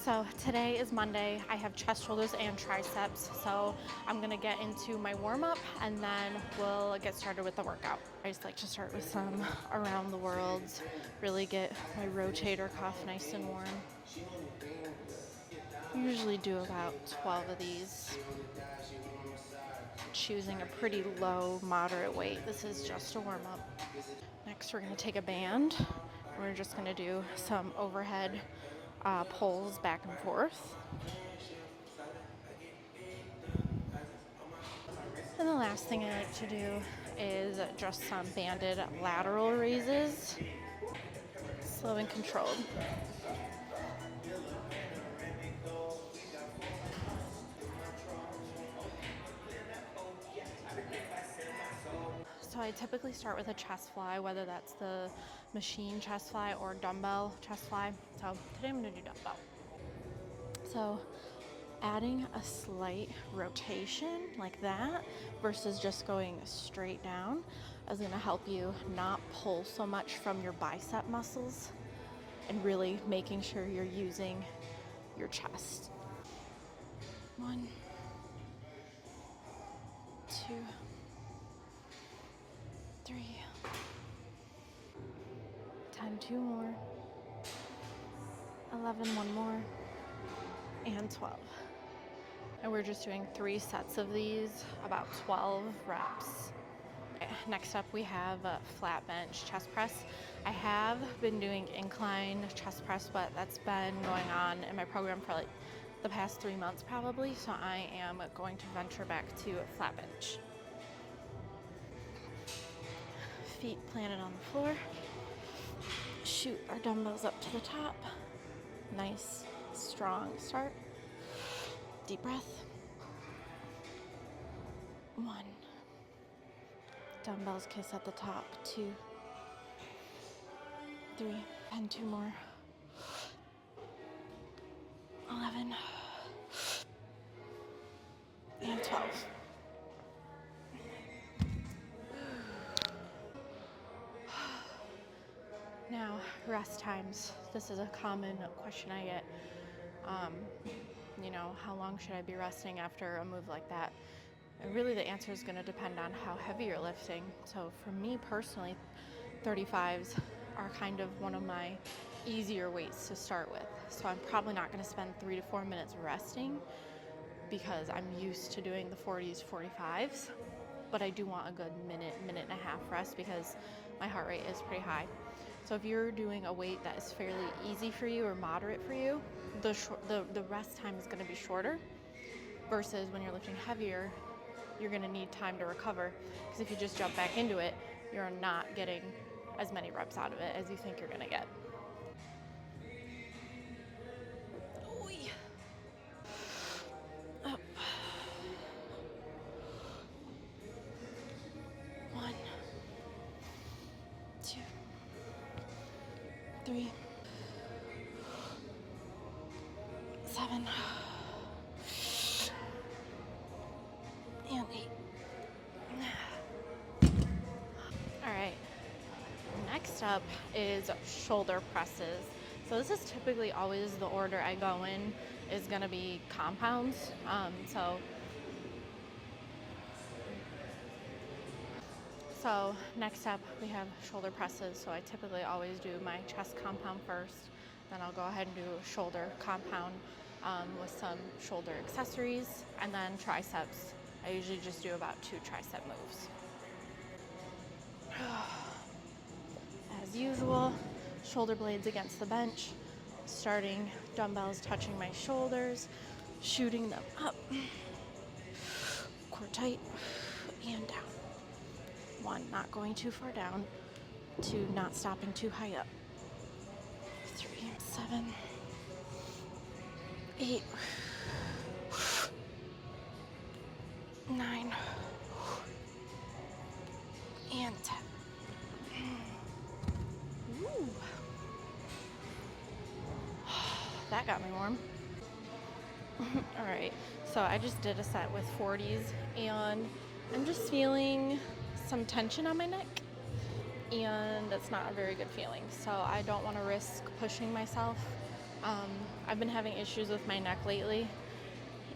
So today is Monday. I have chest, shoulders, and triceps. So I'm gonna get into my warm-up and then we'll get started with the workout. I just like to start with some around the worlds, really get my rotator cuff nice and warm. Usually do about 12 of these. Choosing a pretty low, moderate weight. This is just a warm-up. Next, we're gonna take a band. We're just gonna do some overhead pulls back and forth. And the last thing I like to do is just some banded lateral raises, slow and controlled. So I typically start with a chest fly, whether that's the machine chest fly or dumbbell chest fly. So today I'm gonna do dumbbell. So adding a slight rotation like that versus just going straight down is gonna help you not pull so much from your bicep muscles and really making sure you're using your chest. 1, 2, 3, 10, 2 more, 11, 1 more, and 12. And we're just doing 3 sets of these, about 12 reps. Next up we have a flat bench chest press. I have been doing incline chest press, but that's been going on in my program for like the past 3 months probably, so I am going to venture back to a flat bench. Feet planted on the floor. Shoot our dumbbells up to the top. Nice, strong start. Deep breath. 1. Dumbbells kiss at the top. 2, 3, and 2 more. 11 and 12. Now, rest times. This is a common question I get. How long should I be resting after a move like that? And really the answer is going to depend on how heavy you're lifting. So for me personally, 35s are kind of one of my easier weights to start with. So I'm probably not going to spend 3 to 4 minutes resting because I'm used to doing the 40s, 45s. But I do want a good minute, minute and a half rest because my heart rate is pretty high. So if you're doing a weight that is fairly easy for you or moderate for you, the rest time is going to be shorter versus when you're lifting heavier, you're going to need time to recover because if you just jump back into it, you're not getting as many reps out of it as you think you're going to get. Oy. Up. 1, 2, 3, 7, and 8. All right, next up is shoulder presses. So this is typically always the order I go in is gonna be compounds. So next up we have shoulder presses. So I typically always do my chest compound first, then I'll go ahead and do a shoulder compound with some shoulder accessories, and then triceps. I usually just do about 2 tricep moves. As usual, shoulder blades against the bench, starting dumbbells touching my shoulders, shooting them up, core tight, and down. 1, not going too far down. 2, not stopping too high up. 3, 7, 8, 9, and 10. Ooh. That got me warm. All right, so I just did a set with 40s and I'm just feeling some tension on my neck and that's not a very good feeling. So I don't want to risk pushing myself I've been having issues with my neck lately,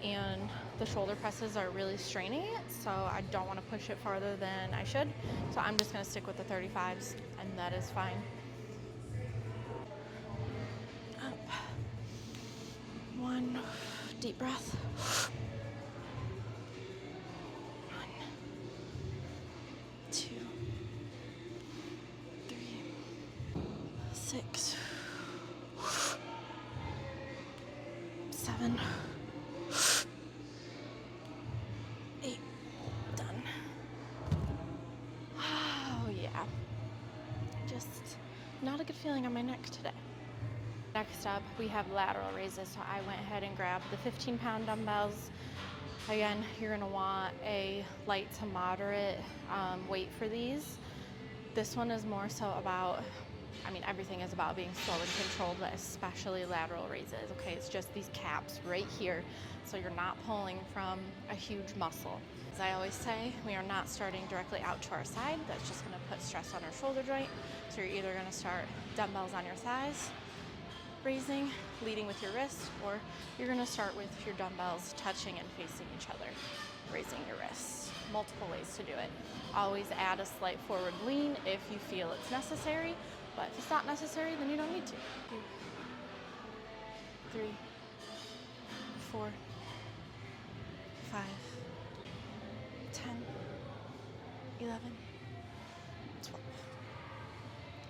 and the shoulder presses are really straining it, so I don't want to push it farther than I should. So I'm just going to stick with the 35s, and that is fine. Up. One deep breath. 1, 2, 3, 6, 7, 8. Done. Oh yeah. Just not a good feeling on my neck today. Next up, we have lateral raises. So I went ahead and grabbed the 15-pound dumbbells. Again, you're gonna want a light to moderate weight for these. This one is more so about, everything is about being slow and controlled, but especially lateral raises, okay? It's just these caps right here, so you're not pulling from a huge muscle. As I always say, we are not starting directly out to our side. That's just gonna put stress on our shoulder joint. So you're either gonna start dumbbells on your thighs, raising, leading with your wrist, or you're gonna start with your dumbbells touching and facing each other, raising your wrists. Multiple ways to do it. Always add a slight forward lean if you feel it's necessary, but if it's not necessary, then you don't need to. 2, 3, 4, 5, 10, 11, 12.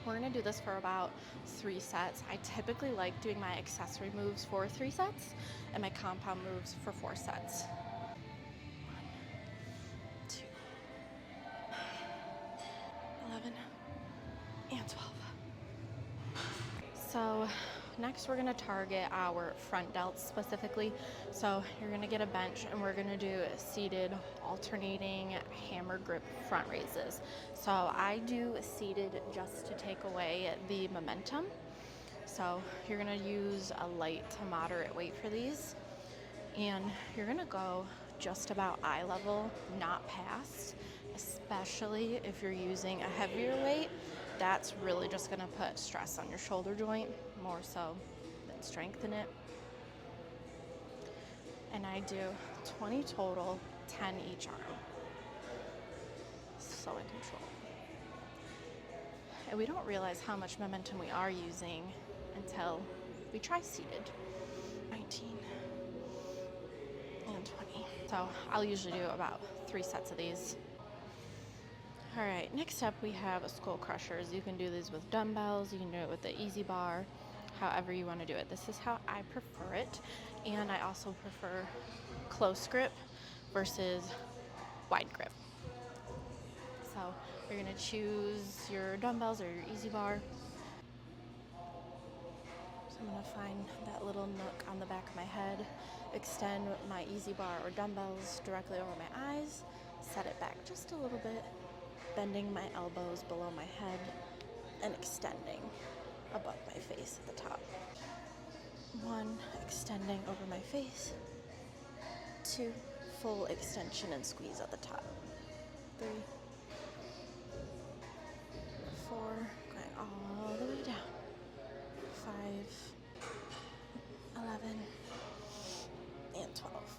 We're gonna do this for about 3 sets. I typically like doing my accessory moves for 3 sets and my compound moves for 4 sets. 1, 2, 11, and 12. So next we're gonna target our front delts specifically. So you're gonna get a bench and we're gonna do seated alternating hammer grip front raises. So I do seated just to take away the momentum. So you're gonna use a light to moderate weight for these. And you're gonna go just about eye level, not past, especially if you're using a heavier weight. That's really just gonna put stress on your shoulder joint more so than strengthen it. And I do 20 total, 10 each arm. So in control. And we don't realize how much momentum we are using until we try seated. 19 and 20. So I'll usually do about 3 sets of these. All right, next up we have skull crushers. You can do these with dumbbells, you can do it with the easy bar, however you want to do it. This is how I prefer it, and I also prefer close grip versus wide grip. So you're gonna choose your dumbbells or your easy bar. So I'm gonna find that little nook on the back of my head, extend my easy bar or dumbbells directly over my eyes, set it back just a little bit, bending my elbows below my head and extending above my face at the top. 1, extending over my face. 2, full extension and squeeze at the top. 3, 4, going all the way down. 5, 11, and 12.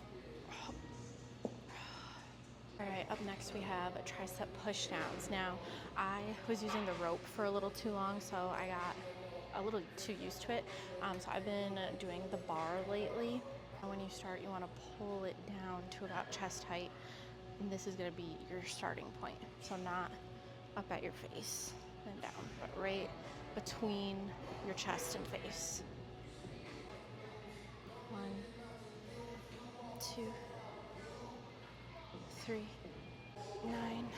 All right, up next we have tricep pushdowns. Now, I was using the rope for a little too long, so I got a little too used to it. So I've been doing the bar lately. When you start, you want to pull it down to about chest height, and this is going to be your starting point. So not up at your face and down, but right between your chest and face. 1, 2, 3, 9,